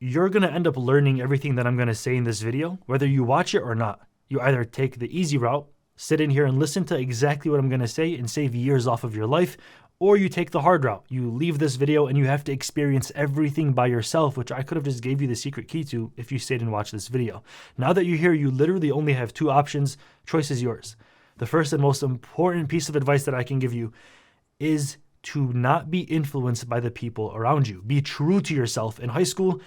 You're going to end up learning everything that I'm going to say in this video, whether you watch it or not. You either take the easy route, sit in here and listen to exactly what I'm going to say and save years off of your life, or you take the hard route. You leave this video and you have to experience everything by yourself, which I could have just gave you the secret key to if you stayed and watched this video. Now that you're here, you literally only have two options. Choice is yours. The first and most important piece of advice that I can give you is to not be influenced by the people around you. Be true to yourself. In high school,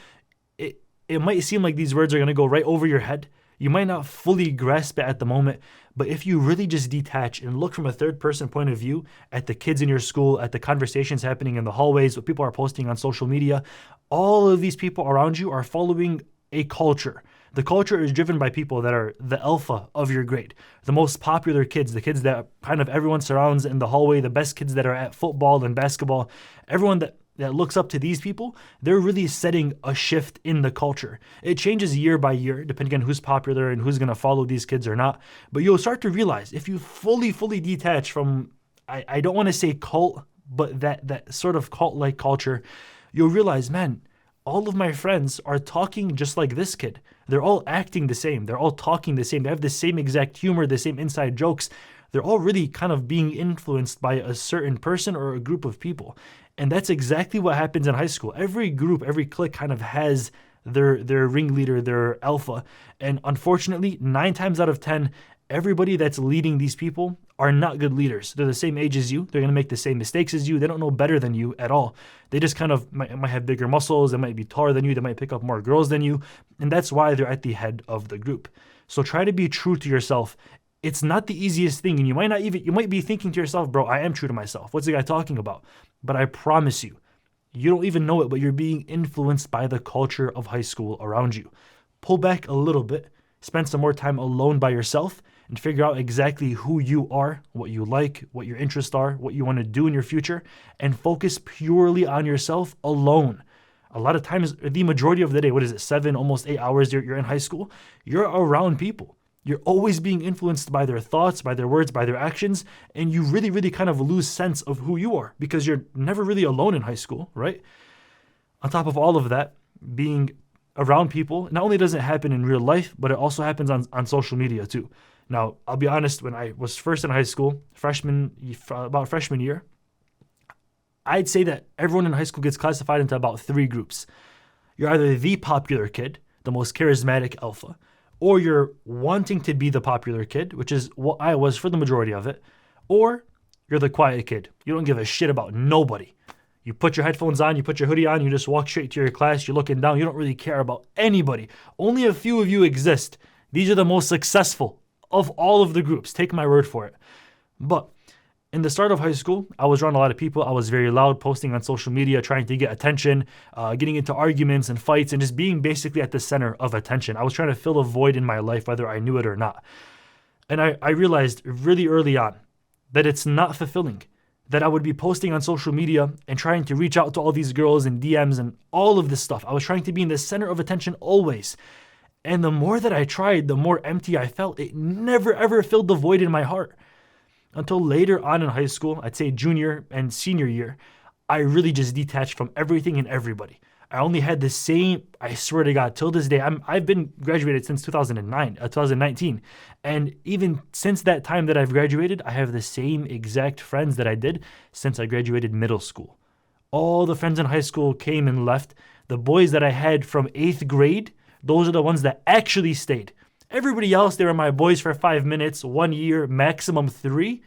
it might seem like these words are going to go right over your head. You might not fully grasp it at the moment, but if you really just detach and look from a third person point of view at the kids in your school, at the conversations happening in the hallways, what people are posting on social media, all of these people around you are following a culture. The culture is driven by people that are the alpha of your grade, the most popular kids, the kids that kind of everyone surrounds in the hallway, the best kids that are at football and basketball, everyone that looks up to these people, they're really setting a shift in the culture. It changes year by year, depending on who's popular and who's going to follow these kids or not. But you'll start to realize if you fully detach from, I don't want to say cult, but that sort of cult-like culture, you'll realize, man, all of my friends are talking just like this kid. They're all acting the same. They're all talking the same. They have the same exact humor, the same inside jokes. They're all really kind of being influenced by a certain person or a group of people. And that's exactly what happens in high school. Every group, every clique kind of has their ringleader, their alpha. And unfortunately, 9 times out of 10, everybody that's leading these people are not good leaders. They're the same age as you. They're going to make the same mistakes as you. They don't know better than you at all. They just kind of might have bigger muscles. They might be taller than you. They might pick up more girls than you. And that's why they're at the head of the group. So try to be true to yourself. It's not the easiest thing. And you might be thinking to yourself, bro, I am true to myself. What's the guy talking about? But I promise you, you don't even know it, but you're being influenced by the culture of high school around you. Pull back a little bit, spend some more time alone by yourself, and figure out exactly who you are, what you like, what your interests are, what you want to do in your future, and focus purely on yourself alone. A lot of times, the majority of the day, 7, almost 8 hours you're in high school, you're around people. You're always being influenced by their thoughts, by their words, by their actions, and you really kind of lose sense of who you are because you're never really alone in high school, right? On top of all of that, being around people, not only does it happen in real life, but it also happens on social media too. Now, I'll be honest, when I was first in high school, about freshman year, I'd say that everyone in high school gets classified into about 3 groups. You're either the popular kid, the most charismatic alpha, or you're wanting to be the popular kid, which is what I was for the majority of it, or you're the quiet kid. You don't give a shit about nobody. You put your headphones on, you put your hoodie on, you just walk straight to your class, you're looking down, you don't really care about anybody. Only a few of you exist. These are the most successful of all of the groups. Take my word for it. But in the start of high school, I was around a lot of people. I was very loud, posting on social media, trying to get attention, getting into arguments and fights, and just being basically at the center of attention. I was trying to fill a void in my life, whether I knew it or not. And I realized really early on that it's not fulfilling, that I would be posting on social media and trying to reach out to all these girls and DMs and all of this stuff. I was trying to be in the center of attention always. And the more that I tried, the more empty I felt. It never, ever filled the void in my heart. Until later on in high school, I'd say junior and senior year, I really just detached from everything and everybody. I only had the same, I swear to God, till this day, I've been graduated since 2019. And even since that time that I've graduated, I have the same exact friends that I did since I graduated middle school. All the friends in high school came and left. The boys that I had from 8th grade, those are the ones that actually stayed. Everybody else, they were my boys for 5 minutes, 1 year, maximum 3.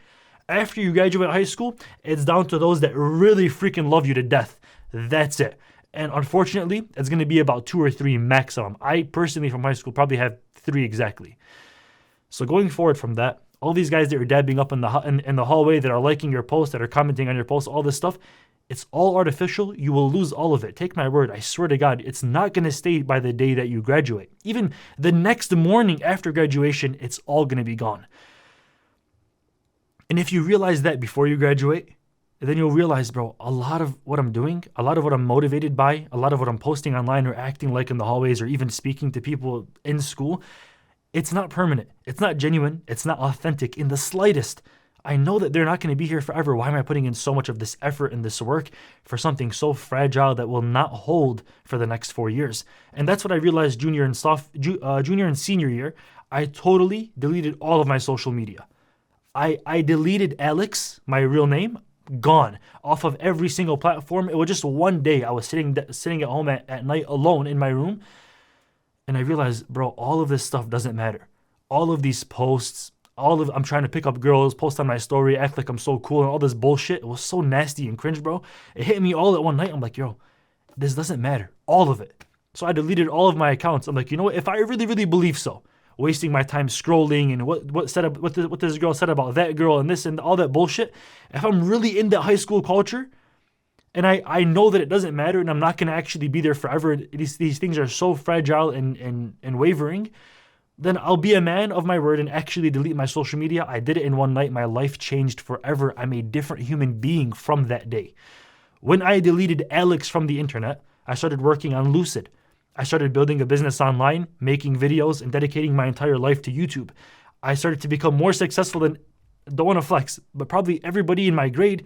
After you graduate high school, it's down to those that really freaking love you to death. That's it. And unfortunately, it's going to be about 2 or 3 maximum. I personally from high school probably have 3 exactly. So going forward from that, all these guys that are dabbing up in the hallway, that are liking your posts, that are commenting on your posts, all this stuff, it's all artificial. You will lose all of it. Take my word. I swear to God, it's not going to stay by the day that you graduate. Even the next morning after graduation, it's all going to be gone. And if you realize that before you graduate, then you'll realize, bro, a lot of what I'm doing, a lot of what I'm motivated by, a lot of what I'm posting online or acting like in the hallways or even speaking to people in school, it's not permanent. It's not genuine. It's not authentic in the slightest. I know that they're not going to be here forever. Why am I putting in so much of this effort and this work for something so fragile that will not hold for the next 4 years? And that's what I realized junior and senior year. I totally deleted all of my social media. I deleted Alex, my real name, gone off of every single platform. It was just one day I was sitting at home at night alone in my room, and I realized, bro, all of this stuff doesn't matter. All of these posts, I'm trying to pick up girls, post on my story, act like I'm so cool, and all this bullshit. It was so nasty and cringe, bro. It hit me all at one night. I'm like, yo, this doesn't matter. All of it. So I deleted all of my accounts. I'm like, you know what? If I really, really believe so, wasting my time scrolling and what this girl said about that girl and this and all that bullshit, if I'm really in that high school culture, and I know that it doesn't matter and I'm not going to actually be there forever, these things are so fragile and wavering, then I'll be a man of my word and actually delete my social media. I did it in one night. My life changed forever. I'm a different human being from that day. When I deleted Alex from the internet, I started working on Lucid. I started building a business online, making videos, and dedicating my entire life to YouTube. I started to become more successful than, don't want to flex, but probably everybody in my grade,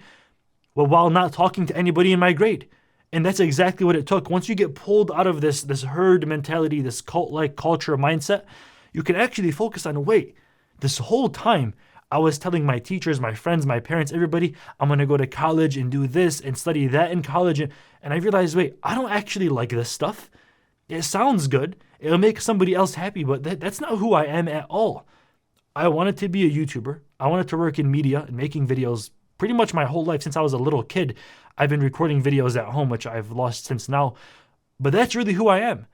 while not talking to anybody in my grade. And that's exactly what it took. Once you get pulled out of this herd mentality, this cult-like culture mindset, you can actually focus on, wait, this whole time I was telling my teachers, my friends, my parents, everybody, I'm going to go to college and do this and study that in college. And I realized, wait, I don't actually like this stuff. It sounds good. It'll make somebody else happy, but that's not who I am at all. I wanted to be a YouTuber. I wanted to work in media and making videos pretty much my whole life since I was a little kid. I've been recording videos at home, which I've lost since now. But that's really who I am.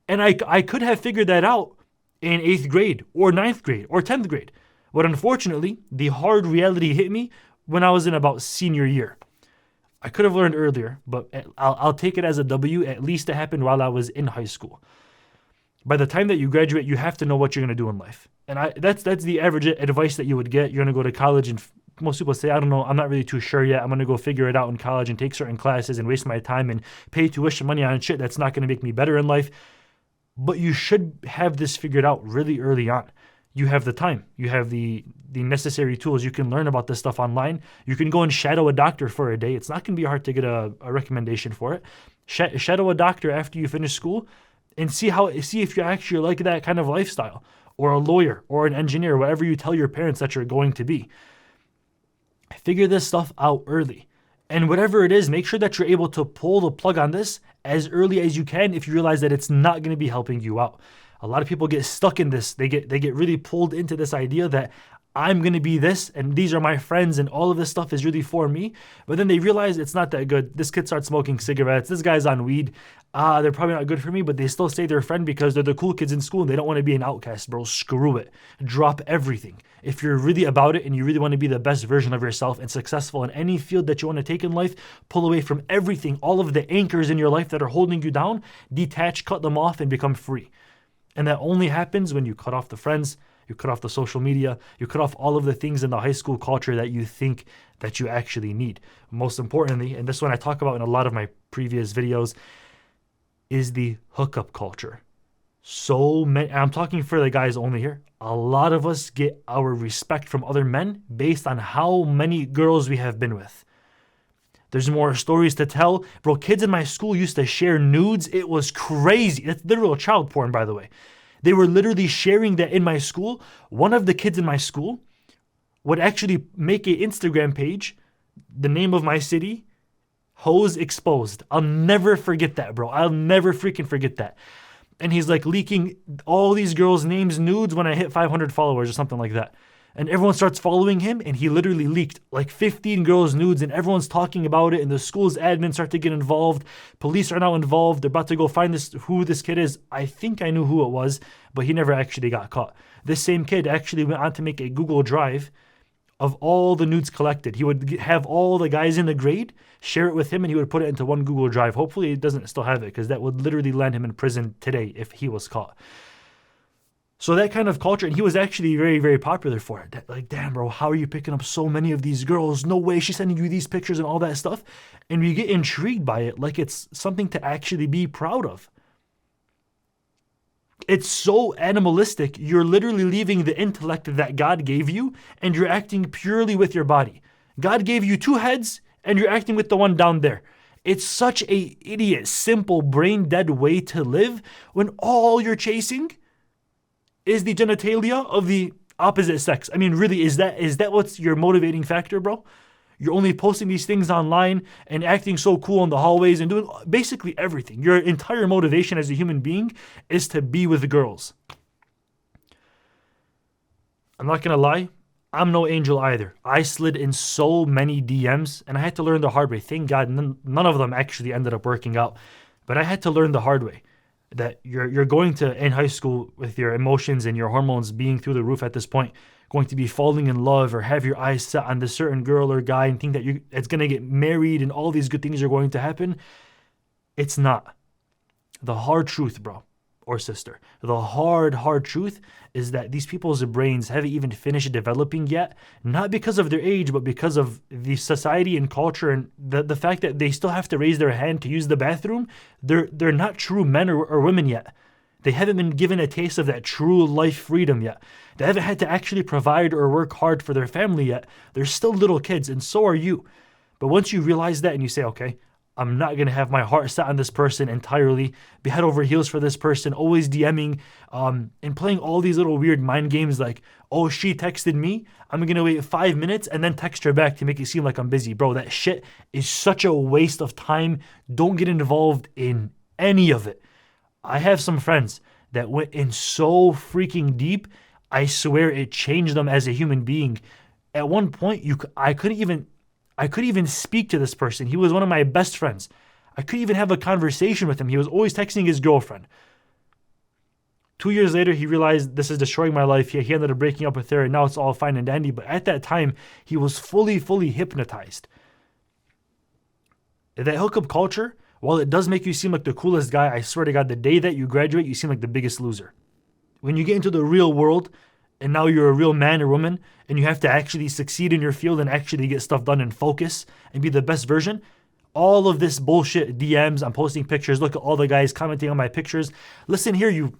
And I could have figured that out in 8th grade or 9th grade or 10th grade. But unfortunately, the hard reality hit me when I was in about senior year. I could have learned earlier, but I'll take it as a W. At least it happened while I was in high school. By the time that you graduate, you have to know what you're going to do in life. And that's the average advice that you would get. You're going to go to college, and most people say, I don't know, I'm not really too sure yet. I'm going to go figure it out in college and take certain classes and waste my time and pay tuition money on shit that's not going to make me better in life. But you should have this figured out really early on. You have the time. You have the necessary tools. You can learn about this stuff online. You can go and shadow a doctor for a day. It's not going to be hard to get a recommendation for it. Shadow a doctor after you finish school and see if you actually like that kind of lifestyle, or a lawyer or an engineer, whatever you tell your parents that you're going to be. Figure this stuff out early. And whatever it is, make sure that you're able to pull the plug on this as early as you can if you realize that it's not going to be helping you out. A lot of people get stuck in this. They get really pulled into this idea that I'm going to be this and these are my friends and all of this stuff is really for me. But then they realize it's not that good. This kid starts smoking cigarettes. This guy's on weed. They're probably not good for me, but they still stay their friend because they're the cool kids in school and they don't want to be an outcast, bro. Screw it. Drop everything. If you're really about it and you really want to be the best version of yourself and successful in any field that you want to take in life, pull away from everything, all of the anchors in your life that are holding you down, detach, cut them off, and become free. And that only happens when you cut off the friends, you cut off the social media, you cut off all of the things in the high school culture that you think that you actually need. Most importantly, and this one I talk about in a lot of my previous videos, is the hookup culture. So many, I'm talking for the guys only here. A lot of us get our respect from other men based on how many girls we have been with. There's more stories to tell. Bro, kids in my school used to share nudes. It was crazy. That's literal child porn, by the way. They were literally sharing that in my school. One of the kids in my school would actually make an Instagram page, the name of my city, Hose Exposed. I'll never forget that, bro. I'll never freaking forget that. And he's like leaking all these girls' names, nudes when I hit 500 followers or something like that. And everyone starts following him, and he literally leaked like 15 girls' nudes, and everyone's talking about it, and the school's admins start to get involved. Police are now involved. They're about to go find who this kid is. I think I knew who it was, but he never actually got caught. This same kid actually went on to make a Google Drive of all the nudes collected. He would have all the guys in the grade share it with him, and he would put it into one Google Drive. Hopefully he doesn't still have it, because that would literally land him in prison today if he was caught. So that kind of culture, and he was actually very, very popular for it. Like, damn, bro, how are you picking up so many of these girls? No way, she's sending you these pictures and all that stuff. And we get intrigued by it like it's something to actually be proud of. It's so animalistic. You're literally leaving the intellect that God gave you and you're acting purely with your body. God gave you 2 heads and you're acting with the one down there. It's such a idiot, simple, brain-dead way to live when all you're chasing is the genitalia of the opposite sex. I mean, really, is that what's your motivating factor, bro? You're only posting these things online and acting so cool in the hallways and doing basically everything. Your entire motivation as a human being is to be with girls. I'm not going to lie. I'm no angel either. I slid in so many DMs and I had to learn the hard way. Thank God none of them actually ended up working out. But I had to learn the hard way that you're going to, in high school, with your emotions and your hormones being through the roof at this point, going to be falling in love or have your eyes set on this certain girl or guy and think that it's going to get married and all these good things are going to happen. It's not. The hard truth, bro, or sister, the hard truth is that these people's brains haven't even finished developing yet, not because of their age, but because of the society and culture and the fact that they still have to raise their hand to use the bathroom. They're not true men or women yet. They haven't been given a taste of that true life freedom yet. They haven't had to actually provide or work hard for their family yet. They're still little kids, and so are you. But once you realize that and you say, okay, I'm not going to have my heart set on this person entirely, be head over heels for this person, always DMing and playing all these little weird mind games like, oh, she texted me, I'm going to wait 5 minutes and then text her back to make it seem like I'm busy. Bro, that shit is such a waste of time. Don't get involved in any of it. I have some friends that went in so freaking deep, I swear it changed them as a human being. At one point, I couldn't even speak to this person. He was one of my best friends. I couldn't even have a conversation with him. He was always texting his girlfriend. 2 years later, he realized this is destroying my life. He ended up breaking up with her, and now it's all fine and dandy. But at that time, he was fully hypnotized. That hookup culture, while it does make you seem like the coolest guy, I swear to God, the day that you graduate, you seem like the biggest loser. When you get into the real world, and now you're a real man or woman, and you have to actually succeed in your field and actually get stuff done and focus and be the best version, all of this bullshit DMs, I'm posting pictures, look at all the guys commenting on my pictures. Listen here, you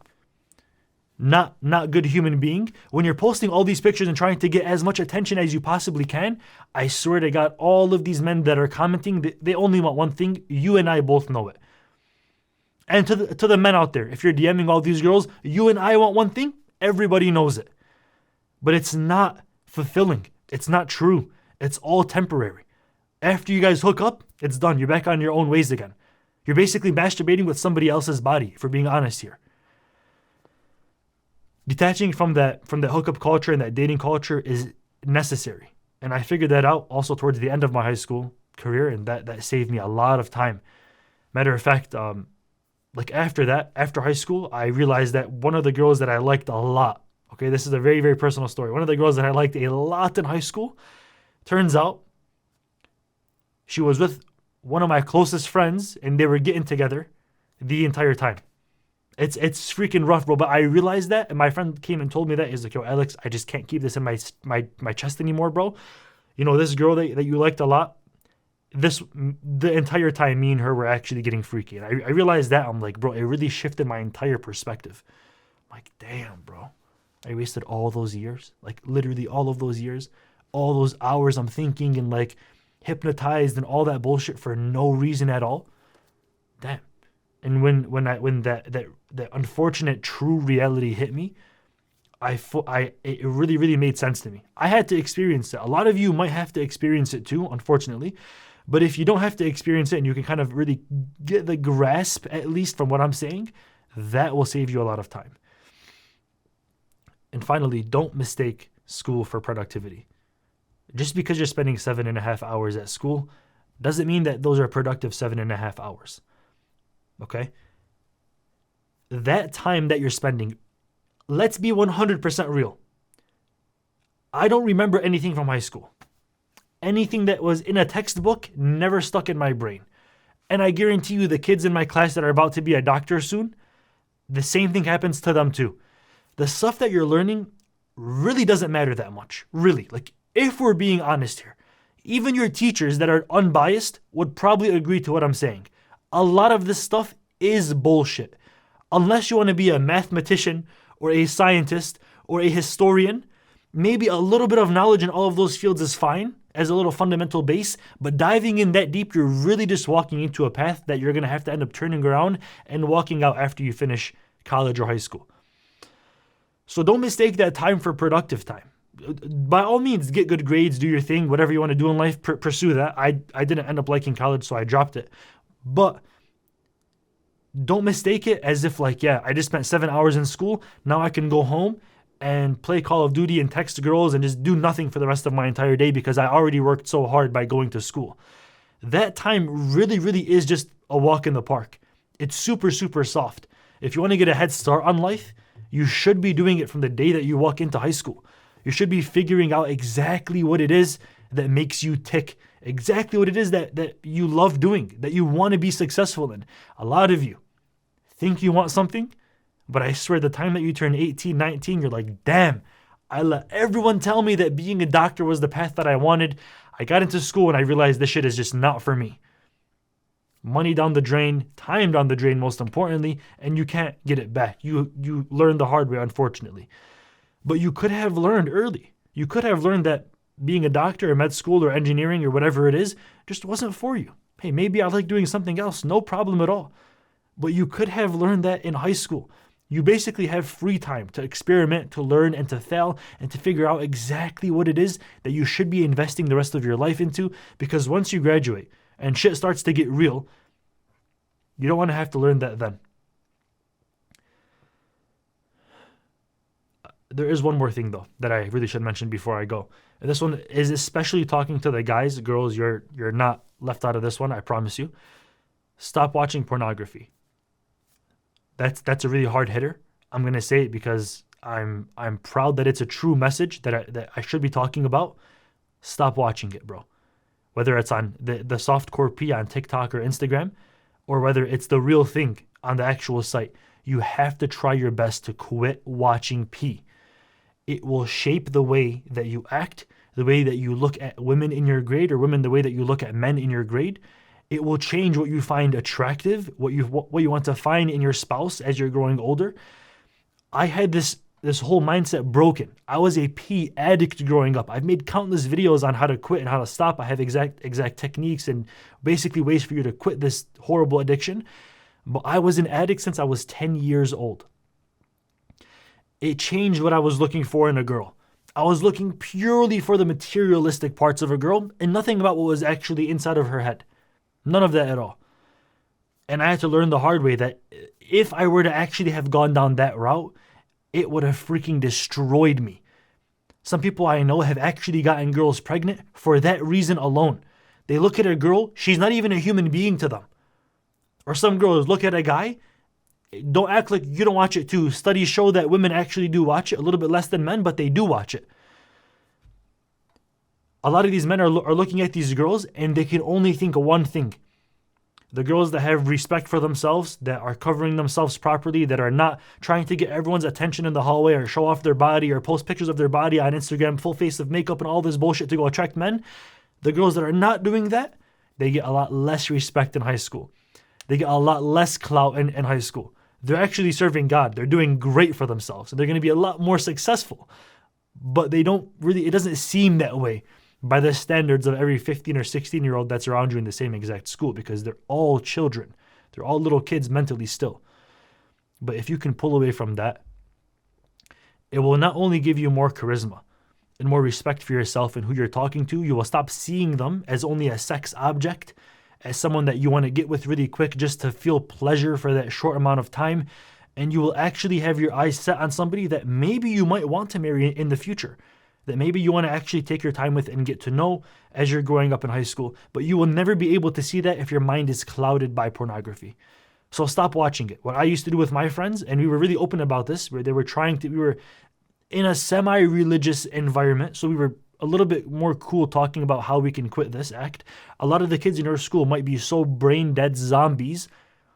not good human being. When you're posting all these pictures and trying to get as much attention as you possibly can, I swear to God, all of these men that are commenting, they only want one thing. You and I both know it. And to the men out there, if you're DMing all these girls, you and I want one thing. Everybody knows it. But it's not fulfilling. It's not true. It's all temporary. After you guys hook up, it's done. You're back on your own ways again. You're basically masturbating with somebody else's body, if we're being honest here. Detaching from that hookup culture and that dating culture is necessary. And I figured that out also towards the end of my high school career, and that saved me a lot of time. Matter of fact, after high school, I realized that one of the girls that I liked a lot, okay, this is a very, very personal story. One of the girls that I liked a lot in high school, turns out she was with one of my closest friends and they were getting together the entire time. It's freaking rough, bro. But I realized that, and my friend came and told me that. He's like, yo, Alex, I just can't keep this in my chest anymore, bro. You know, this girl that you liked a lot, the entire time me and her were actually getting freaky. And I realized that. I'm like, bro, it really shifted my entire perspective. I'm like, damn, bro. I wasted all those years, like literally all of those years, all those hours I'm thinking and like hypnotized and all that bullshit for no reason at all. Damn. And when that unfortunate true reality hit me, it really, really made sense to me. I had to experience it. A lot of you might have to experience it too, unfortunately. But if you don't have to experience it and you can kind of really get the grasp, at least from what I'm saying, that will save you a lot of time. And finally, don't mistake school for productivity. Just because you're spending 7.5 hours at school doesn't mean that those are productive 7.5 hours. Okay? That time that you're spending, let's be 100% real. I don't remember anything from high school. Anything that was in a textbook never stuck in my brain. And I guarantee you the kids in my class that are about to be a doctor soon, the same thing happens to them too. The stuff that you're learning really doesn't matter that much. Really. Like, if we're being honest here, even your teachers that are unbiased would probably agree to what I'm saying. A lot of this stuff is bullshit. Unless you want to be a mathematician or a scientist or a historian, maybe a little bit of knowledge in all of those fields is fine as a little fundamental base, but diving in that deep, you're really just walking into a path that you're going to have to end up turning around and walking out after you finish college or high school. So don't mistake that time for productive time. By all means, get good grades, do your thing, whatever you want to do in life, pursue that. I didn't end up liking college, so I dropped it. But don't mistake it as if like, yeah, I just spent 7 hours in school. Now I can go home and play Call of Duty and text girls and just do nothing for the rest of my entire day because I already worked so hard by going to school. That time really, really is just a walk in the park. It's super, super soft. If you want to get a head start on life, you should be doing it from the day that you walk into high school. You should be figuring out exactly what it is that makes you tick, exactly what it is that you love doing, that you want to be successful in. A lot of you think you want something, but I swear the time that you turn 18, 19, you're like, damn, I let everyone tell me that being a doctor was the path that I wanted. I got into school and I realized this shit is just not for me. Money down the drain, time down the drain most importantly, and you can't get it back. You learn the hard way, unfortunately. But you could have learned early. You could have learned that being a doctor or med school or engineering or whatever it is just wasn't for you. Hey, maybe I like doing something else. No problem at all. But you could have learned that in high school. You basically have free time to experiment, to learn, and to fail, and to figure out exactly what it is that you should be investing the rest of your life into, because once you graduate and shit starts to get real, you don't want to have to learn that then. There is one more thing, though, that I really should mention before I go. And this one is especially talking to the guys. Girls, you're not left out of this one, I promise you. Stop watching pornography. That's a really hard hitter. I'm going to say it because I'm proud that it's a true message that I should be talking about. Stop watching it, bro. Whether it's on the softcore P on TikTok or Instagram, or whether it's the real thing on the actual site, you have to try your best to quit watching P. It will shape the way that you act, the way that you look at women in your grade, or women the way that you look at men in your grade. It will change what you find attractive, what you want to find in your spouse as you're growing older. I had this whole mindset broken. I was a P addict growing up. I've made countless videos on how to quit and how to stop. I have exact techniques and basically ways for you to quit this horrible addiction. But I was an addict since I was 10 years old. It changed what I was looking for in a girl. I was looking purely for the materialistic parts of a girl and nothing about what was actually inside of her head. None of that at all. And I had to learn the hard way that if I were to actually have gone down that route, it would have freaking destroyed me. Some people I know have actually gotten girls pregnant for that reason alone. They look at a girl, she's not even a human being to them. Or some girls look at a guy, don't act like you don't watch it too. Studies show that women actually do watch it, a little bit less than men, but they do watch it. A lot of these men are looking at these girls and they can only think of one thing. The girls that have respect for themselves, that are covering themselves properly, that are not trying to get everyone's attention in the hallway or show off their body or post pictures of their body on Instagram, full face of makeup and all this bullshit to go attract men. The girls that are not doing that, they get a lot less respect in high school. They get a lot less clout in high school. They're actually serving God. They're doing great for themselves. And they're going to be a lot more successful. But it doesn't seem that way by the standards of every 15 or 16-year-old that's around you in the same exact school, because they're all children. They're all little kids mentally still. But if you can pull away from that, it will not only give you more charisma and more respect for yourself and who you're talking to, you will stop seeing them as only a sex object, as someone that you want to get with really quick just to feel pleasure for that short amount of time. And you will actually have your eyes set on somebody that maybe you might want to marry in the future, that maybe you want to actually take your time with and get to know as you're growing up in high school. But you will never be able to see that if your mind is clouded by pornography. So stop watching it. What I used to do with my friends, and we were really open about this, where we were in a semi-religious environment, so we were a little bit more cool talking about how we can quit this act. A lot of the kids in our school might be so brain dead zombies,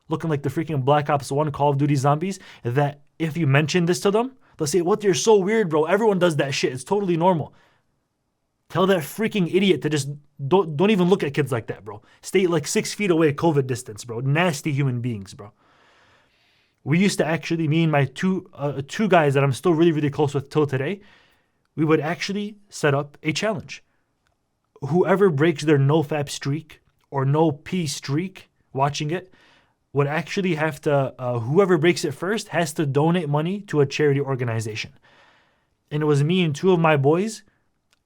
looking like the freaking Black Ops 1 Call of Duty zombies, that if you mention this to them, they'll say, "What? You're so weird, bro. Everyone does that shit. It's totally normal." Tell that freaking idiot to just don't even look at kids like that, bro. Stay like 6 feet away, COVID distance, bro. Nasty human beings, bro. We used to actually, me and my two guys that I'm still really, really close with till today, we would actually set up a challenge. Whoever breaks their no-fap streak or no-pee streak watching it would actually have to, whoever breaks it first has to donate money to a charity organization. And it was me and two of my boys.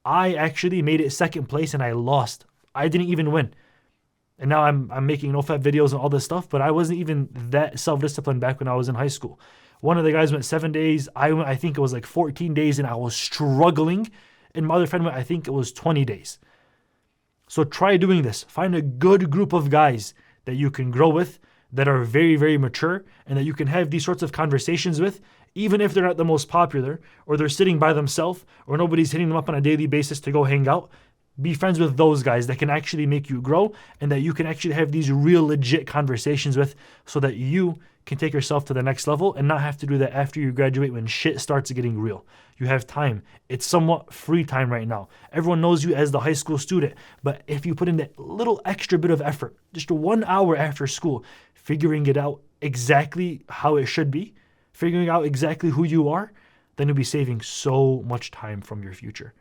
I actually made it second place and I lost. I didn't even win. And now I'm making no-fap videos and all this stuff, but I wasn't even that self-disciplined back when I was in high school. One of the guys went 7 days. I think it was like 14 days and I was struggling. And my other friend went, I think it was 20 days. So try doing this. Find a good group of guys that you can grow with, that are very, very mature, and that you can have these sorts of conversations with, even if they're not the most popular, or they're sitting by themselves, or nobody's hitting them up on a daily basis to go hang out. Be friends with those guys that can actually make you grow, and that you can actually have these real legit conversations with, so that you can take yourself to the next level and not have to do that after you graduate when shit starts getting real. You have time. It's somewhat free time right now. Everyone knows you as the high school student, but if you put in that little extra bit of effort, just 1 hour after school, figuring it out exactly how it should be, figuring out exactly who you are, then you'll be saving so much time from your future.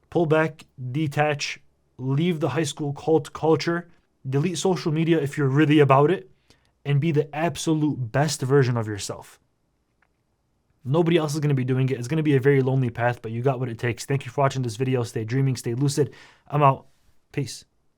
Pull back, detach, leave the high school culture, delete social media if you're really about it, and be the absolute best version of yourself. Nobody else is going to be doing it. It's going to be a very lonely path, but you got what it takes. Thank you for watching this video. Stay dreaming, stay lucid. I'm out. Peace.